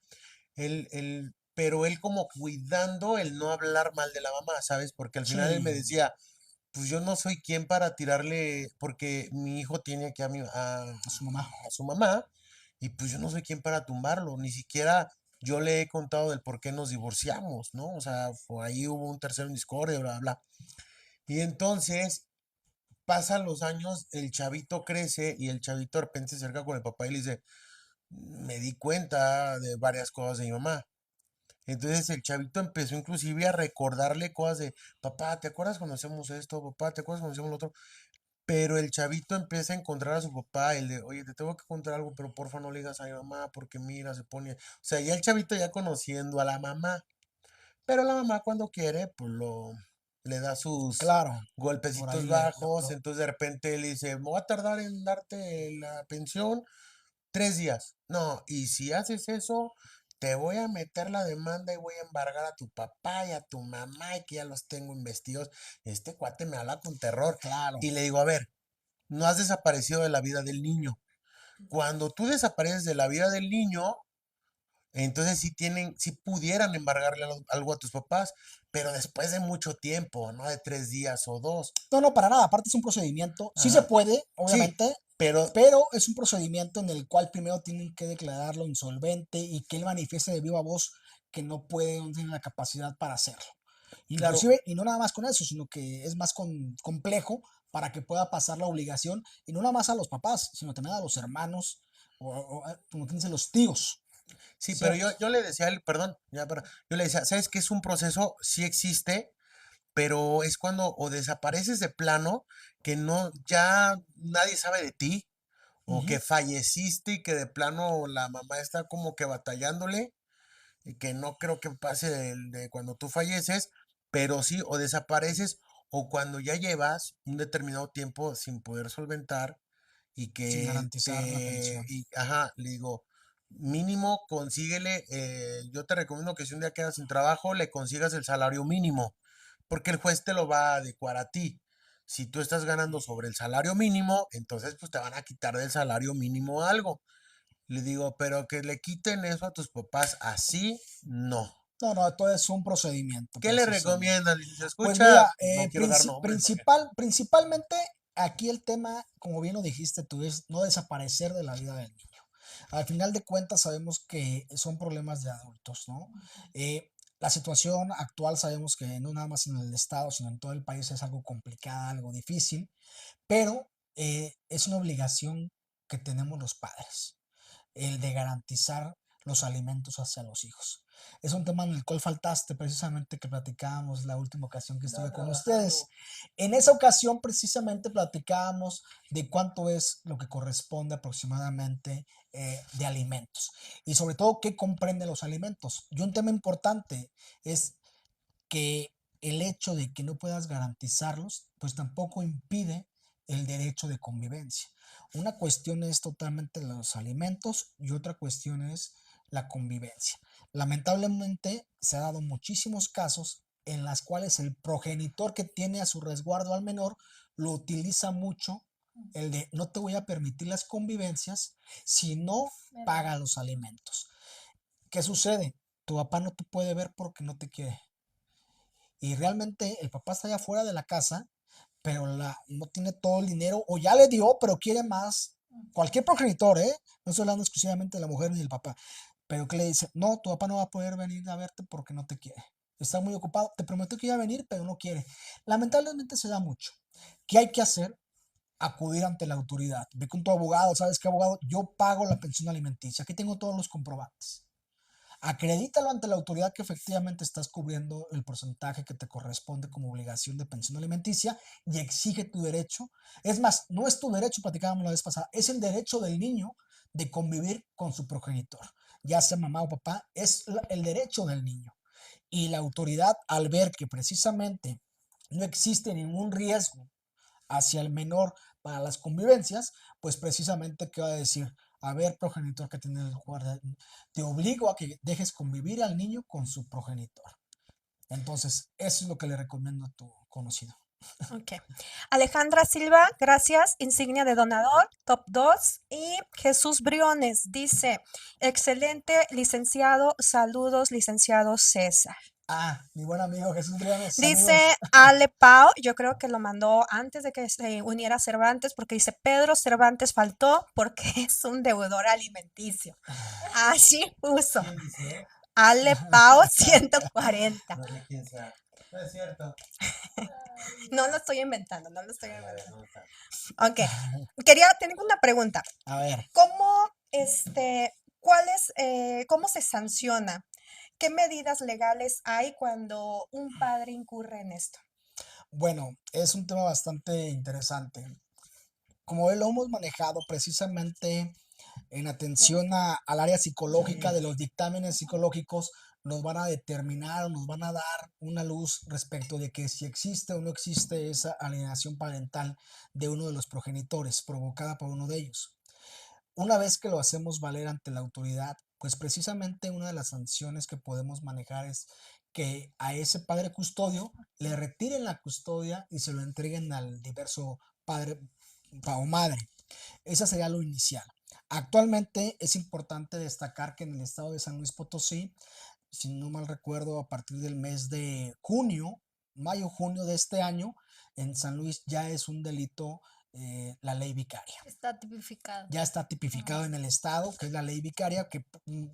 Pero él como cuidando el no hablar mal de la mamá, ¿sabes? Porque al final él me Sí, decía, pues yo no soy quien para tirarle, porque mi hijo tiene aquí a su mamá. a su mamá, y pues yo no soy quien para tumbarlo, ni siquiera yo le he contado del por qué nos divorciamos, ¿no? O sea, ahí hubo un tercero en discordia, bla, bla. Y entonces pasan los años, el chavito crece y el chavito de repente se acerca con el papá y le dice, me di cuenta de varias cosas de mi mamá. Entonces el chavito empezó inclusive a recordarle cosas de, papá, ¿te acuerdas cuando hacemos esto? Papá, ¿te acuerdas cuando hacemos lo otro? Pero el chavito empieza a encontrar a su papá, el de, oye, te tengo que contar algo, pero porfa no le digas a mi mamá, porque mira, se pone, o sea, ya el chavito ya conociendo a la mamá, pero la mamá cuando quiere, pues le da sus Claro, por golpecitos ahí bajos, entonces de repente le dice, me voy a tardar en darte la pensión 3 días. No, y si haces eso, te voy a meter la demanda y voy a embargar a tu papá y a tu mamá y que ya los tengo investigados. Este cuate me habla con terror. claro. Y le digo, a ver, no has desaparecido de la vida del niño. Cuando tú desapareces de la vida del niño, entonces sí pudieran embargarle algo a tus papás, pero después de mucho tiempo, no de 3 días o dos. No, no, para nada. Aparte es un procedimiento. Sí se Ajá. puede, Sí, obviamente, pero pero es un procedimiento en el cual primero tienen que declararlo insolvente y que él manifieste de viva voz que no puede, no tiene la capacidad para hacerlo. claro, Inclusive, y no nada más con eso, sino que es más complejo para que pueda pasar la obligación, y no nada más a los papás, sino también a los hermanos, como quien dice, los tíos, sí, pero ¿cierto? yo le decía a él, perdón, yo le decía, ¿sabes qué es un proceso? Sí existe, pero es cuando o desapareces de plano, que no, ya nadie sabe de ti, o Ujú. que falleciste y que de plano la mamá está como que batallándole, y que no creo que pase de cuando tú falleces, pero sí, o desapareces, o cuando ya llevas un determinado tiempo sin poder solventar y Sin que garantizar la pensión. ajá, le digo, mínimo consíguele, yo te recomiendo que si un día quedas sin trabajo, le consigas el salario mínimo, porque el juez te lo va a adecuar a ti. Si tú estás ganando sobre el salario mínimo, entonces pues te van a quitar del salario mínimo algo. Le digo, pero que le quiten eso a tus papás así, no. No, no, todo es un procedimiento, ¿Qué le precisamente. recomiendan? Y si se Pues escucha, mira, no quiero dar nombres porque... principalmente aquí el tema, como bien lo dijiste tú, es no desaparecer de la vida del niño. Al final de cuentas sabemos que son problemas de adultos, ¿no? La situación actual sabemos que no nada más en el estado, sino en todo el país es algo complicado, algo difícil, pero es una obligación que tenemos los padres, el de garantizar los alimentos hacia los hijos. Es un tema en el cual faltaste precisamente que platicábamos la última ocasión que estuve con ustedes. En esa ocasión precisamente platicábamos de cuánto es lo que corresponde aproximadamente de alimentos y sobre todo qué comprenden los alimentos. Y un tema importante es que el hecho de que no puedas garantizarlos, pues tampoco impide el derecho de convivencia. Una cuestión es totalmente los alimentos y otra cuestión es la convivencia. Lamentablemente se ha dado muchísimos casos en las cuales el progenitor que tiene a su resguardo al menor lo utiliza mucho el de no te voy a permitir las convivencias si no ¿verdad? pagas los alimentos. ¿Qué sucede? Tu papá no te puede ver porque no te quiere. Y realmente el papá está allá fuera de la casa, pero no tiene todo el dinero, o ya le dio, pero quiere más. Cualquier progenitor, ¿eh? No estoy hablando exclusivamente de la mujer ni del papá, pero que le dice, no, tu papá no va a poder venir a verte porque no te quiere. Está muy ocupado, te prometió que iba a venir, pero no quiere. Lamentablemente se da mucho. ¿Qué hay que hacer? Acudir ante la autoridad. Ve con tu abogado, ¿sabes qué, abogado? Yo pago la pensión alimenticia, aquí tengo todos los comprobantes. Acredítalo ante la autoridad que efectivamente estás cubriendo el porcentaje que te corresponde como obligación de pensión alimenticia y exige tu derecho. Es más, no es tu derecho, platicábamos la vez pasada, es el derecho del niño de convivir con su progenitor, ya sea mamá o papá, es el derecho del niño. Y la autoridad, al ver que precisamente no existe ningún riesgo hacia el menor para las convivencias, pues precisamente, ¿qué va a decir? A ver, progenitor que tiene el guarda, te obligo a que dejes convivir al niño con su progenitor. Entonces, eso es lo que le recomiendo a tu conocido. Ok. Alejandra Silva, gracias. Insignia de donador, top 2. Y Jesús Briones dice, excelente, licenciado. Saludos, licenciado César. Mi buen amigo Jesús Briones, Dice saludos. Ale Pau, yo creo que lo mandó antes de que se uniera Cervantes, porque dice Pedro Cervantes faltó porque es un deudor alimenticio. Así puso. ¿Quién dice? Ale Pau 140. No sé quién sea. No es cierto. No lo estoy inventando, no lo estoy A ver, inventando. ¿dónde está? Ok. Tengo una pregunta. A ver, ¿Cómo, cómo se sanciona? ¿Qué medidas legales hay cuando un padre incurre en esto? bueno, es un tema bastante interesante. Como lo hemos manejado precisamente en atención al área psicológica de los dictámenes psicológicos, nos van a determinar o nos van a dar una luz respecto de que si existe o no existe esa alienación parental de uno de los progenitores provocada por uno de ellos. Una vez que lo hacemos valer ante la autoridad, pues precisamente una de las sanciones que podemos manejar es que a ese padre custodio le retiren la custodia y se lo entreguen al diverso padre o madre. Esa sería lo inicial. Actualmente es importante destacar que en el estado de San Luis Potosí, si no mal recuerdo, a partir del mes de junio, mayo-junio de este año, en San Luis ya es un delito la ley vicaria. Está tipificado. Ya está tipificado en el estado, que es la ley vicaria, que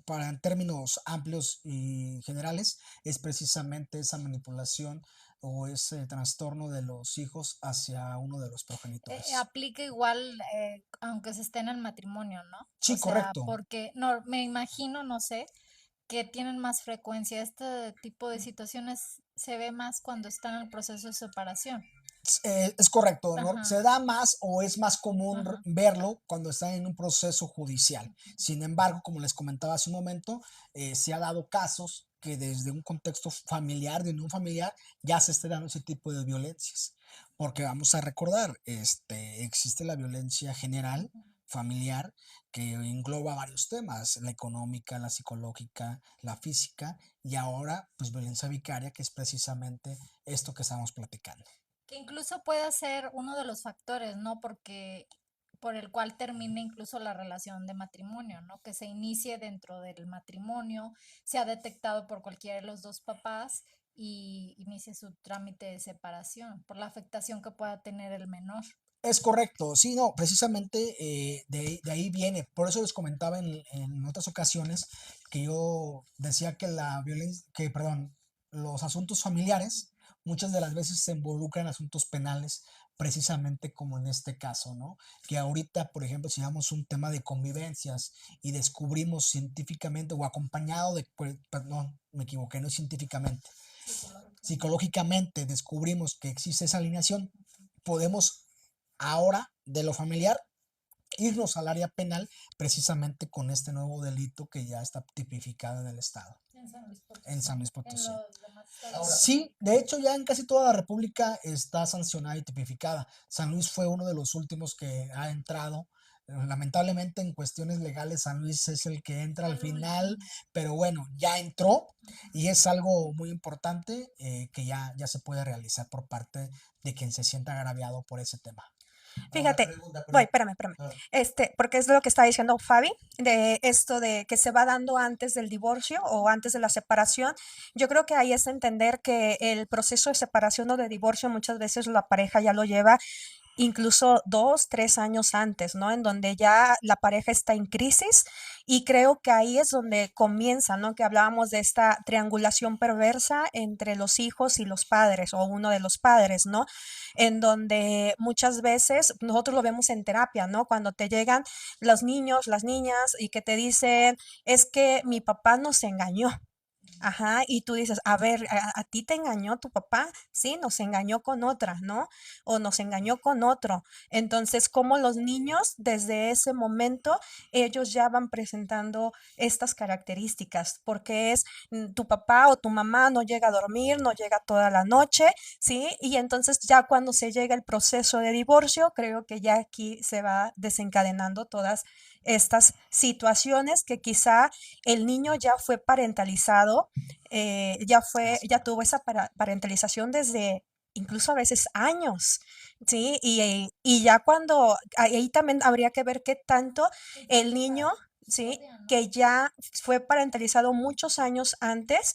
para en términos amplios y generales es precisamente esa manipulación o ese trastorno de los hijos hacia uno de los progenitores. Aplica igual, aunque se esté en el matrimonio, ¿no? Sí, O sea, correcto. porque no, me imagino, no sé, que tienen más frecuencia. Este tipo de situaciones se ve más cuando están en el proceso de separación. Es correcto, ¿no? Ajá, Se da más o es más común ajá. verlo cuando están en un proceso judicial. Sin embargo, como les comentaba hace un momento, se ha dado casos que desde un contexto familiar, de unión familiar, ya se esté dando ese tipo de violencias. Porque vamos a recordar, existe la violencia general, familiar, que engloba varios temas, la económica, la psicológica, la física, y ahora, pues violencia vicaria, que es precisamente esto que estamos platicando. Que incluso pueda ser uno de los factores, ¿no? Porque por el cual termine incluso la relación de matrimonio, ¿no? Que se inicie dentro del matrimonio, sea detectado por cualquiera de los dos papás y inicie su trámite de separación por la afectación que pueda tener el menor. Es correcto, sí, no, precisamente de ahí viene. Por eso les comentaba en otras ocasiones que yo decía que la violencia, que, perdón, los asuntos familiares muchas de las veces se involucran en asuntos penales, precisamente como en este caso, ¿no? Que ahorita, por ejemplo, si damos un tema de convivencias y descubrimos científicamente o acompañado de, perdón, me equivoqué, no científicamente, psicológicamente descubrimos que existe esa alineación, podemos ahora de lo familiar irnos al área penal precisamente con este nuevo delito que ya está tipificado en el estado, En San Luis Potosí. en San Luis En Potosí. los demás estados. Ahora, Sí, de hecho ya en casi toda la República está sancionada y tipificada. San Luis fue uno de los últimos que ha entrado. Lamentablemente en cuestiones legales San Luis es el que entra al final, pero bueno, ya entró y es algo muy importante que ya se puede realizar por parte de quien se sienta agraviado por ese tema. Ahora Fíjate, pregunta, voy, perdón. espérame. Ah, Porque es lo que está diciendo Fabi, de esto de que se va dando antes del divorcio o antes de la separación. Yo creo que ahí es entender que el proceso de separación o de divorcio muchas veces la pareja ya lo lleva incluso 2, 3 años antes, ¿no? En donde ya la pareja está en crisis y creo que ahí es donde comienza, ¿no? Que hablábamos de esta triangulación perversa entre los hijos y los padres o uno de los padres, ¿no? En donde muchas veces nosotros lo vemos en terapia, ¿no? Cuando te llegan los niños, las niñas y que te dicen, es que mi papá nos engañó. Ajá, y tú dices, a ver, ¿a ti te engañó tu papá? Sí, nos engañó con otra, ¿no? O nos engañó con otro. Entonces, como los niños desde ese momento, ellos ya van presentando estas características, porque es tu papá o tu mamá no llega a dormir, no llega toda la noche, ¿sí? Y entonces ya cuando se llega el proceso de divorcio, creo que ya aquí se va desencadenando todas estas situaciones que quizá el niño ya fue parentalizado, ya tuvo esa parentalización desde incluso a veces años, ¿sí? Y ya cuando, ahí también habría que ver qué tanto el niño, Esa ¿sí? historia, ¿no? Que ya fue parentalizado muchos años antes,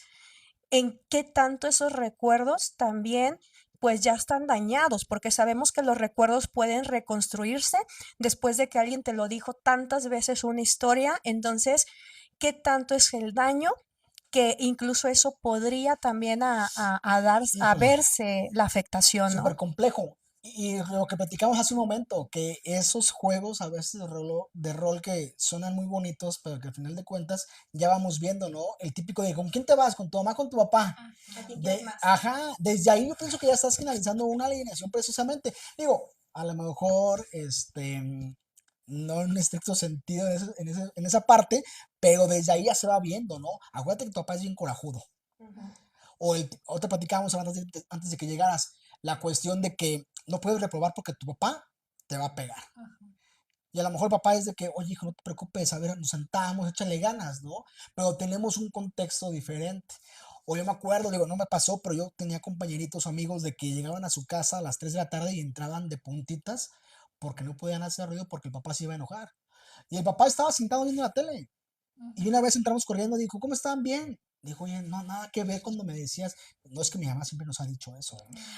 en qué tanto esos recuerdos también pues ya están dañados, porque sabemos que los recuerdos pueden reconstruirse después de que alguien te lo dijo tantas veces una historia, entonces, ¿qué tanto es el daño? Que incluso eso podría también a Híjole, verse la afectación, súper ¿no? complejo. Y lo que platicamos hace un momento, que esos juegos a veces de rol que suenan muy bonitos, pero que al final de cuentas ya vamos viendo, ¿no? El típico de ¿con quién te vas? ¿Con tu mamá? ¿Con tu papá? ¿A quién quieres De, más? ajá, desde ahí yo pienso que ya estás finalizando una alineación precisamente. Digo, a lo mejor, no en un estricto sentido en esa parte, pero desde ahí ya se va viendo, ¿no? Acuérdate que tu papá es bien corajudo. Ujú. O te platicábamos antes de que llegaras, la cuestión de que no puedes reprobar porque tu papá te va a pegar. Ajá. Y a lo mejor el papá es de que, oye, hijo, no te preocupes, a ver, nos sentamos, échale ganas, ¿no? Pero tenemos un contexto diferente. O yo me acuerdo, digo, no me pasó, pero yo tenía compañeritos, amigos de que llegaban a su casa a las 3 de la tarde y entraban de puntitas porque no podían hacer ruido porque el papá se iba a enojar. Y el papá estaba sentado viendo la tele. Y una Ujú. vez entramos corriendo, dijo, ¿cómo están? Bien. Dijo, oye, no, nada que ver cuando me decías, no es que mi mamá siempre nos ha dicho eso.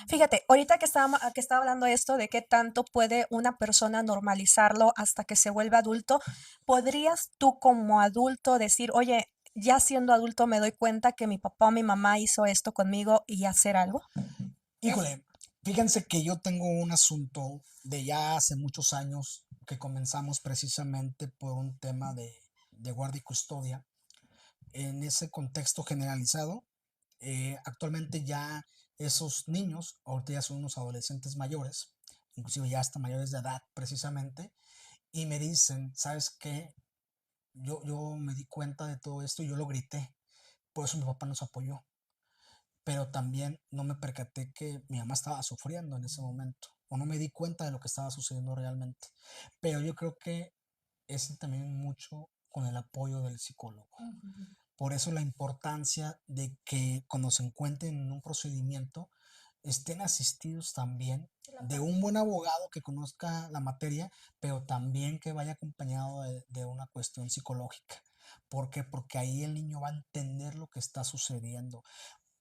Fíjate, ahorita que estaba hablando esto de qué tanto puede una persona normalizarlo hasta que se vuelve adulto, ¿podrías tú como adulto decir, oye, ya siendo adulto me doy cuenta que mi papá o mi mamá hizo esto conmigo y hacer algo? Híjole, fíjense que yo tengo un asunto de ya hace muchos años que comenzamos precisamente por un tema de guardia y custodia. En ese contexto generalizado, actualmente ya esos niños, ahorita ya son unos adolescentes mayores, inclusive ya hasta mayores de edad precisamente, y me dicen, ¿sabes qué? Yo me di cuenta de todo esto y yo lo grité, por eso mi papá nos apoyó, pero también no me percaté que mi mamá estaba sufriendo en ese momento, o no me di cuenta de lo que estaba sucediendo realmente. Pero yo creo que es también mucho con el apoyo del psicólogo. Ujú. Por eso la importancia de que cuando se encuentren en un procedimiento estén asistidos también de un buen abogado que conozca la materia, pero también que vaya acompañado de una cuestión psicológica. ¿Por qué? Porque ahí el niño va a entender lo que está sucediendo.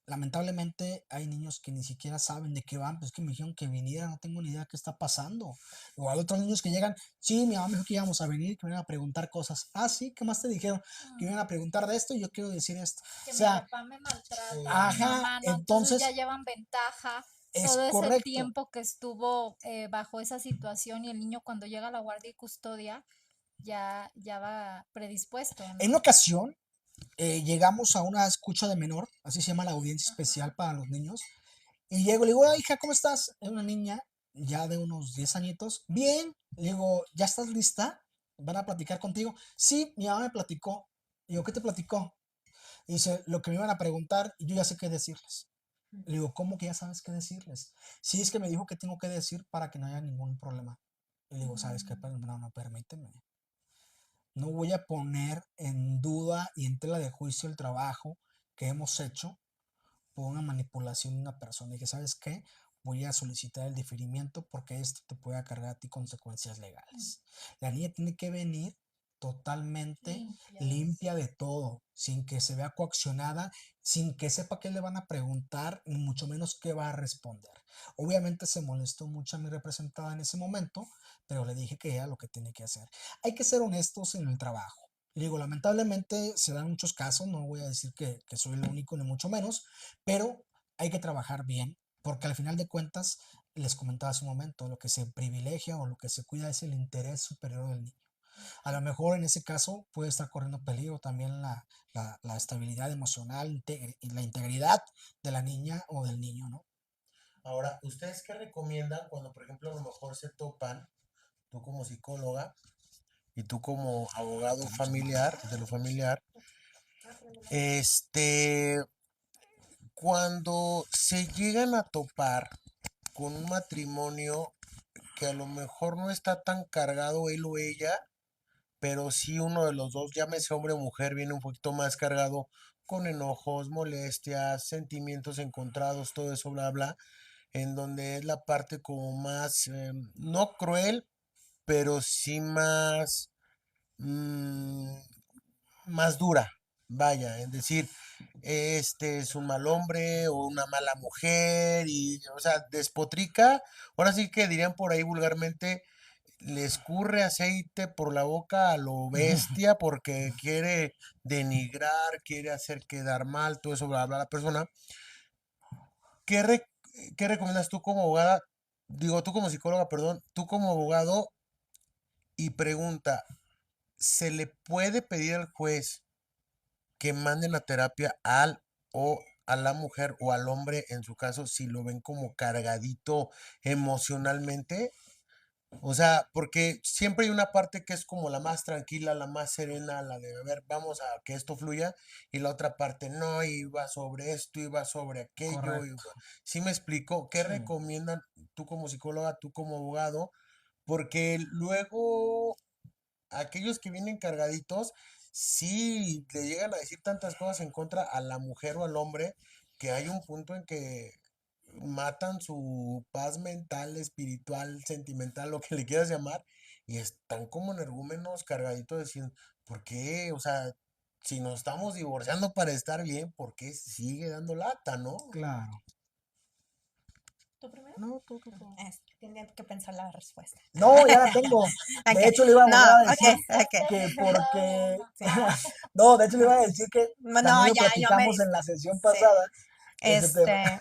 Lamentablemente hay niños que ni siquiera saben de qué van, pues es que me dijeron que viniera, no tengo ni idea qué está pasando. O hay otros niños que llegan, sí, mi mamá me dijo que íbamos a venir, que me iban a preguntar cosas. Ah, sí, ¿qué más te dijeron? Que me iban a preguntar de esto y yo quiero decir esto. Que O mi sea, papá me maltrata, mi ajá, mamá no, entonces ya entonces llevan ventaja es todo ese correcto. tiempo que estuvo bajo esa situación y el niño cuando llega a la guardia y custodia ya va predispuesto, En una ¿no? ocasión llegamos a una escucha de menor, así se llama la audiencia especial Ajá. para los niños, y llego, le digo, hola hija, ¿cómo estás? Es una niña ya de unos 10 añitos. Bien, le digo, ¿ya estás lista? ¿Van a platicar contigo? Sí, mi mamá me platicó. Le digo, ¿qué te platicó? Y dice, lo que me iban a preguntar y yo ya sé qué decirles. Le digo, ¿cómo que ya sabes qué decirles? Sí, es que me dijo que tengo que decir para que no haya ningún problema. Y le digo, ¿sabes qué? Mm. No, no, permíteme. No voy a poner en duda y en tela de juicio el trabajo que hemos hecho por una manipulación de una persona. Y que, ¿sabes qué? voy a solicitar el diferimiento porque esto te puede cargar a ti consecuencias legales. La niña tiene que venir totalmente limpia de todo, sin que se vea coaccionada, sin que sepa qué le van a preguntar, ni mucho menos qué va a responder. Obviamente se molestó mucho a mi representada en ese momento, pero le dije que era lo que tiene que hacer. Hay que ser honestos en el trabajo. Le digo, lamentablemente se dan muchos casos, no voy a decir que soy el único ni mucho menos, pero hay que trabajar bien, porque al final de cuentas, les comentaba hace un momento, lo que se privilegia o lo que se cuida es el interés superior del niño. A lo mejor en ese caso puede estar corriendo peligro también la estabilidad emocional y la integridad de la niña o del niño, ¿no? Ahora, ¿ustedes qué recomiendan cuando, por ejemplo, a lo mejor se topan, tú como psicóloga y tú como abogado familiar, de lo familiar, este, cuando se llegan a topar con un matrimonio que a lo mejor no está tan cargado él o ella, pero sí uno de los dos, llámese hombre o mujer, viene un poquito más cargado con enojos, molestias, sentimientos encontrados, todo eso, bla, bla, en donde es la parte como más, no cruel, pero sí más, mm, más dura, vaya, es decir, este es un mal hombre o una mala mujer y, o sea, despotrica, ahora sí que dirían por ahí vulgarmente, le escurre aceite por la boca a lo bestia porque quiere denigrar, quiere hacer quedar mal, todo eso, bla, bla, la persona. ¿Qué, qué recomiendas tú como abogada? Digo, tú como psicóloga, perdón, tú como abogado y pregunta, ¿se le puede pedir al juez que manden a terapia al o a la mujer o al hombre en su caso si lo ven como cargadito emocionalmente? O sea, porque siempre hay una parte que es como la más tranquila, la más serena, la de, a ver, vamos a que esto fluya, y la otra parte, no, iba sobre esto, iba sobre aquello. Correcto. ¿Sí me explico? ¿Qué Sí, recomiendan tú como psicóloga, tú como abogado? Porque luego aquellos que vienen cargaditos, sí le llegan a decir tantas cosas en contra a la mujer o al hombre, que hay un punto en que matan su paz mental, espiritual, sentimental, lo que le quieras llamar, y están como energúmenos cargaditos diciendo, ¿por qué? O sea, si nos estamos divorciando para estar bien, ¿por qué sigue dando lata, no? claro. ¿Tú primero? No, tú. Tiene que pensar la respuesta. No, ya la tengo. Ok, De hecho, le iba a no, volver a ok, decir ok. que porque... Sí. No, de hecho le iba a decir que No, también lo ya, yo me platicamos dis- en la sesión Sí. pasada, ese tema.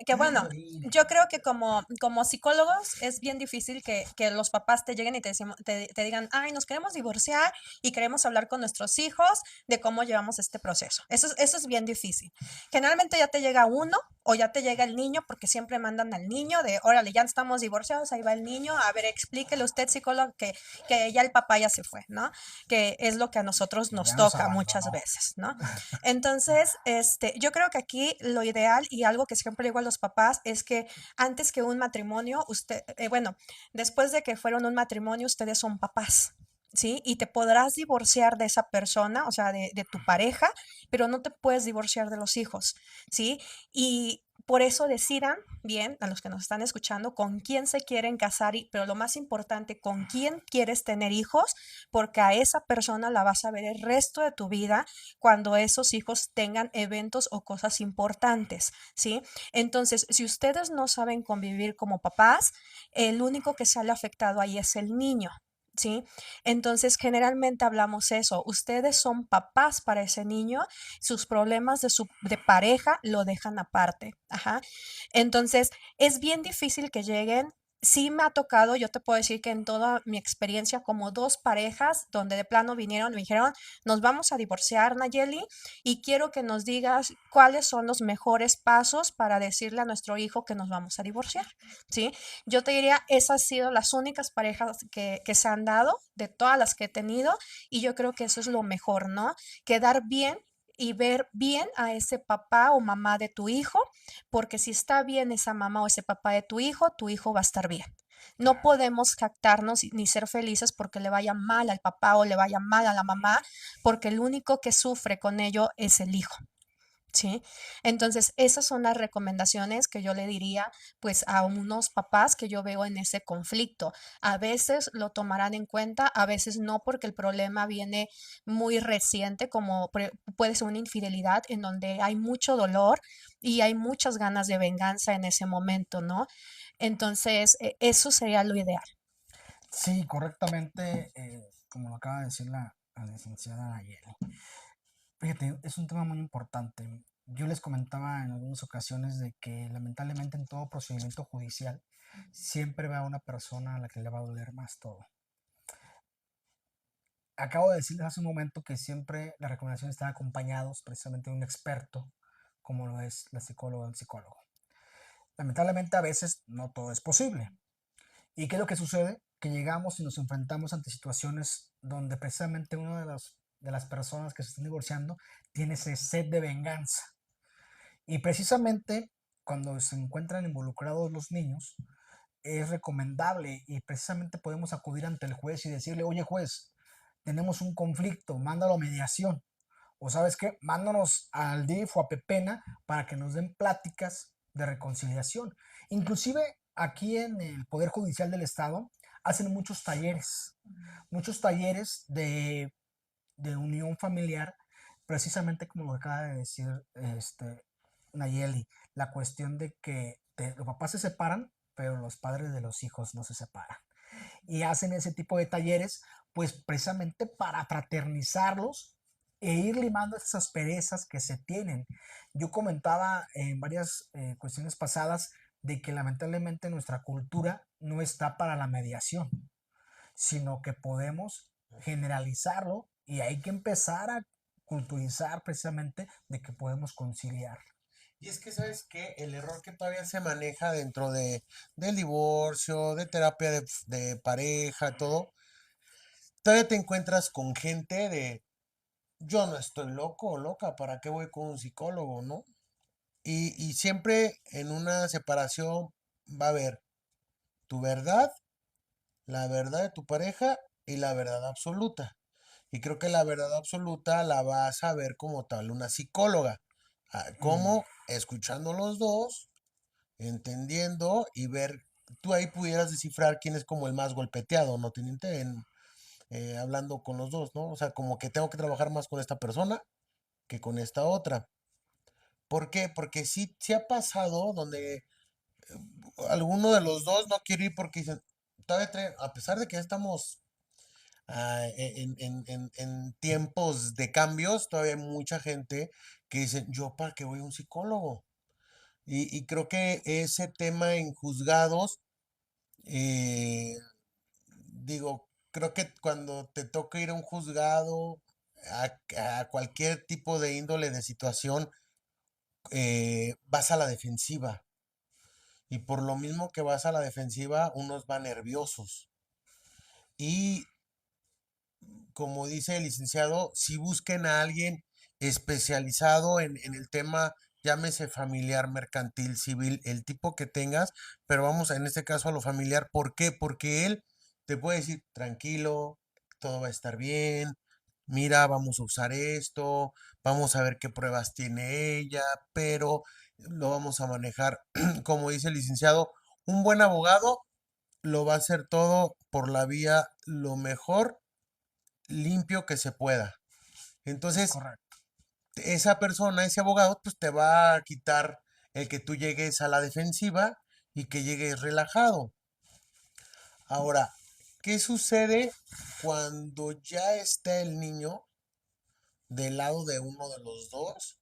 Que bueno, yo creo que como psicólogos es bien difícil que los papás te lleguen y te digan, ay, nos queremos divorciar y queremos hablar con nuestros hijos de cómo llevamos este proceso. Eso es bien difícil. Generalmente ya te llega uno o ya te llega el niño, porque siempre mandan al niño de, órale, ya estamos divorciados, ahí va el niño, a ver, explíquele usted, psicólogo, que ya el papá ya se fue, ¿no? Que es lo que a nosotros Que nos ya nos toca muchas abandonó. veces, ¿no? Entonces, yo creo que aquí lo ideal y algo que siempre digo a los papás es que antes que un matrimonio, bueno, después de que fueron un matrimonio, ustedes son papás. ¿Sí? Y te podrás divorciar de esa persona, o sea, de tu pareja, pero no te puedes divorciar de los hijos, ¿sí? Y por eso decidan bien, a los que nos están escuchando, con quién se quieren casar, pero lo más importante, con quién quieres tener hijos, porque a esa persona la vas a ver el resto de tu vida cuando esos hijos tengan eventos o cosas importantes, ¿sí? Entonces, si ustedes no saben convivir como papás, el único que sale afectado ahí es el niño. ¿Sí? Entonces, generalmente hablamos eso. Ustedes son papás para ese niño, sus problemas de pareja lo dejan aparte. Ajá. Entonces, es bien difícil que lleguen. Sí me ha tocado, yo te puedo decir que en toda mi experiencia, como dos parejas donde de plano vinieron y me dijeron, nos vamos a divorciar, Nayeli, y quiero que nos digas cuáles son los mejores pasos para decirle a nuestro hijo que nos vamos a divorciar, ¿sí? Yo te diría, esas han sido las únicas parejas que se han dado de todas las que he tenido, y yo creo que eso es lo mejor, ¿no? Quedar bien y ver bien a ese papá o mamá de tu hijo, porque si está bien esa mamá o ese papá de tu hijo va a estar bien. No podemos jactarnos ni ser felices porque le vaya mal al papá o le vaya mal a la mamá, porque el único que sufre con ello es el hijo. ¿sí? Entonces, esas son las recomendaciones que yo le diría, pues, a unos papás que yo veo en ese conflicto. A veces lo tomarán en cuenta, a veces no, porque el problema viene muy reciente, como puede ser una infidelidad en donde hay mucho dolor y hay muchas ganas de venganza en ese momento, ¿no? Entonces, eso sería lo ideal. Sí, correctamente, como lo acaba de decir la licenciada Nayeli. Fíjate, es un tema muy importante. Yo les comentaba en algunas ocasiones de que lamentablemente en todo procedimiento judicial siempre va una persona a la que le va a doler más todo. Acabo de decirles hace un momento que siempre la recomendación está acompañados precisamente de un experto, como lo es la psicóloga o el psicólogo. Lamentablemente a veces no todo es posible. ¿Y qué es lo que sucede? Que llegamos y nos enfrentamos ante situaciones donde precisamente una de las personas que se están divorciando tiene ese sed de venganza. Y precisamente cuando se encuentran involucrados los niños, es recomendable y precisamente podemos acudir ante el juez y decirle, oye juez, tenemos un conflicto, mándalo a mediación. O sabes qué, mándanos al DIF o a Pepena para que nos den pláticas de reconciliación. Inclusive aquí en el Poder Judicial del Estado hacen muchos talleres de unión familiar, precisamente como lo acaba de decir Nayeli, la cuestión de que los papás se separan, pero los padres de los hijos no se separan. Y hacen ese tipo de talleres, pues precisamente para fraternizarlos e ir limando esas asperezas que se tienen. Yo comentaba en varias cuestiones pasadas de que lamentablemente nuestra cultura no está para la mediación, sino que podemos generalizarlo y hay que empezar a culturizar precisamente de que podemos conciliar. Y es que, ¿sabes qué? El error que todavía se maneja dentro del divorcio, de terapia de pareja, todo, todavía te encuentras con gente de, yo no estoy loco o loca, ¿para qué voy con un psicólogo, no? Y siempre en una separación va a haber tu verdad, la verdad de tu pareja y la verdad absoluta. Y creo que la verdad absoluta la vas a ver como tal una psicóloga. Mm, Como escuchando los dos, entendiendo y ver, tú ahí pudieras descifrar quién es como el más golpeteado, ¿no, teniente? Hablando con los dos, ¿no? O sea, como que tengo que trabajar más con esta persona que con esta otra. ¿Por qué? Porque sí ha pasado donde alguno de los dos no quiere ir porque dicen, a pesar de que ya estamos en tiempos de cambios, todavía hay mucha gente que dice, yo para qué voy a un psicólogo. Y creo que ese tema en juzgados, eh, digo, creo que cuando te toca ir a un juzgado, a cualquier tipo de índole de situación, vas a la defensiva. Y por lo mismo que vas a la defensiva, unos van nerviosos. Y como dice el licenciado, si busquen a alguien especializado en el tema, llámese familiar, mercantil, civil, el tipo que tengas, pero vamos en este caso a lo familiar. ¿Por qué? Porque él te puede decir, tranquilo, todo va a estar bien, mira, vamos a usar esto, vamos a ver qué pruebas tiene ella, pero lo vamos a manejar, como dice el licenciado, un buen abogado lo va a hacer todo por la vía lo mejor limpio que se pueda. es Entonces, correcto. esa persona, ese abogado, pues te va a quitar el que tú llegues a la defensiva y que llegues relajado. Ahora, ¿qué sucede cuando ya está el niño del lado de uno de los dos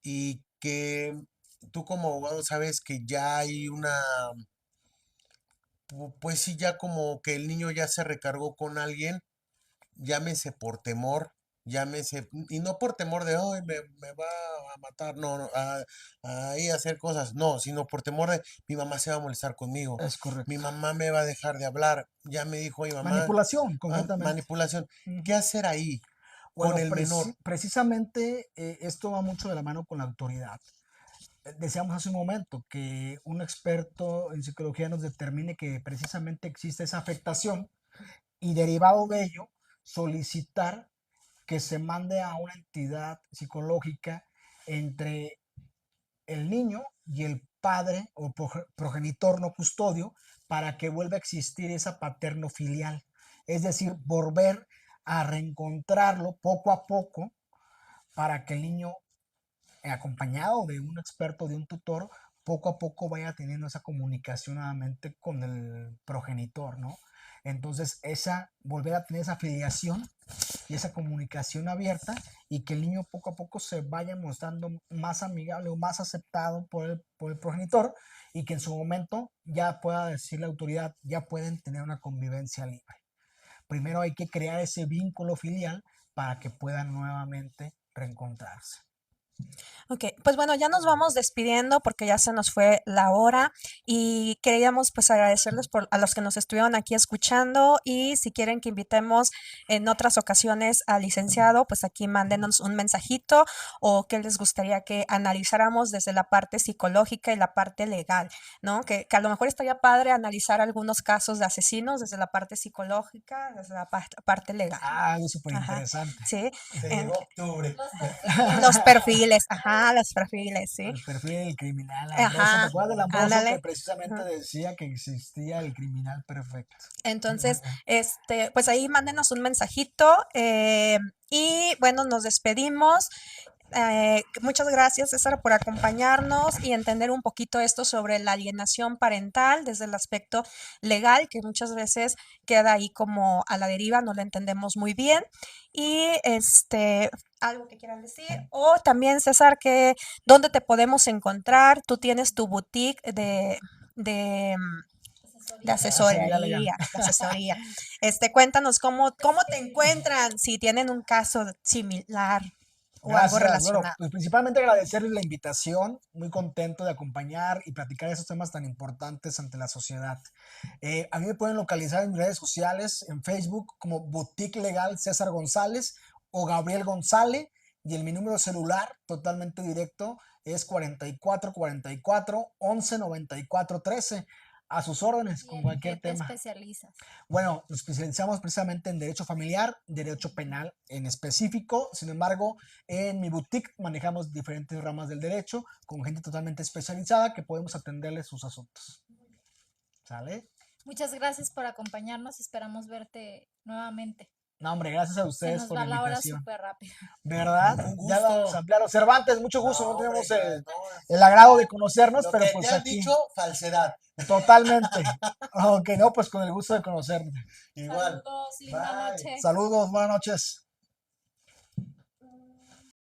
y que tú como abogado sabes que ya hay pues sí, ya como que el niño ya se recargó con alguien, llámese por temor, llámese, y no por temor de, ay, me va a matar, no, no, a ir a hacer cosas, no, sino por temor de, mi mamá se va a molestar conmigo, Es mi correcto. mamá me va a dejar de hablar, ya me dijo mi mamá, Manipulación, concretamente. manipulación, ¿qué Ujú. hacer ahí con Bueno, el menor? precisamente esto va mucho de la mano con la autoridad. Decíamos hace un momento que un experto en psicología nos determine que precisamente existe esa afectación y derivado de ello solicitar que se mande a una entidad psicológica entre el niño y el padre o progenitor no custodio para que vuelva a existir esa paterno filial. Es decir, volver a reencontrarlo poco a poco para que el niño, acompañado de un experto, de un tutor, poco a poco vaya teniendo esa comunicación nuevamente con el progenitor, ¿no? Entonces, volver a tener esa afiliación y esa comunicación abierta y que el niño poco a poco se vaya mostrando más amigable o más aceptado por el progenitor y que en su momento ya pueda decir la autoridad, ya pueden tener una convivencia libre. Primero hay que crear ese vínculo filial para que puedan nuevamente reencontrarse. Ok, pues bueno, ya nos vamos despidiendo porque ya se nos fue la hora y queríamos pues agradecerles a los que nos estuvieron aquí escuchando y si quieren que invitemos en otras ocasiones al licenciado, pues aquí mándenos un mensajito o qué les gustaría que analizáramos desde la parte psicológica y la parte legal, ¿no? Que a lo mejor estaría padre analizar algunos casos de asesinos desde la parte psicológica, desde la parte legal. Algo súper Ajá, interesante. sí. Se llegó octubre. Los perfiles, ajá, los perfiles, sí. El perfil del criminal, Ambroso. ¿Te Ajá, acuerdas del Ambroso que ándale. precisamente decía que existía el criminal perfecto? Entonces, pues ahí mándenos un mensajito y bueno, nos despedimos. Muchas gracias, César, por acompañarnos y entender un poquito esto sobre la alienación parental desde el aspecto legal, que muchas veces queda ahí como a la deriva, no lo entendemos muy bien. Y algo que quieran decir. O también, César, ¿dónde te podemos encontrar? Tú tienes tu boutique de Asesoría legal. asesoría. Cuéntanos cómo te encuentran, si tienen un caso similar o algo Gracias. Bueno, relacionado. pues principalmente agradecerles la invitación, muy contento de acompañar y platicar esos temas tan importantes ante la sociedad. A mí me pueden localizar en mis redes sociales, en Facebook como Boutique Legal César González o Gabriel González y mi número celular totalmente directo es 4444 11 94 13. A sus órdenes, con cualquier tema. ¿En qué te especializas? Bueno, nos especializamos precisamente en derecho familiar, derecho penal en específico. Sin embargo, en mi boutique manejamos diferentes ramas del derecho con gente totalmente especializada que podemos atenderles sus asuntos. ¿Sale? Muchas gracias por acompañarnos. Esperamos verte nuevamente. No, hombre, gracias a Se ustedes nos por va la la hora invitación. súper rápido. ¿Verdad? Un Ya vamos gusto. a ampliar los Cervantes, mucho gusto, No, no tenemos hombre, el agrado de conocernos, Lo pero que pues te han aquí, dicho, falsedad. totalmente. Ok, no, pues con el gusto de conocerte. Igual. Saludos, linda Bye. noche. Saludos, buenas noches.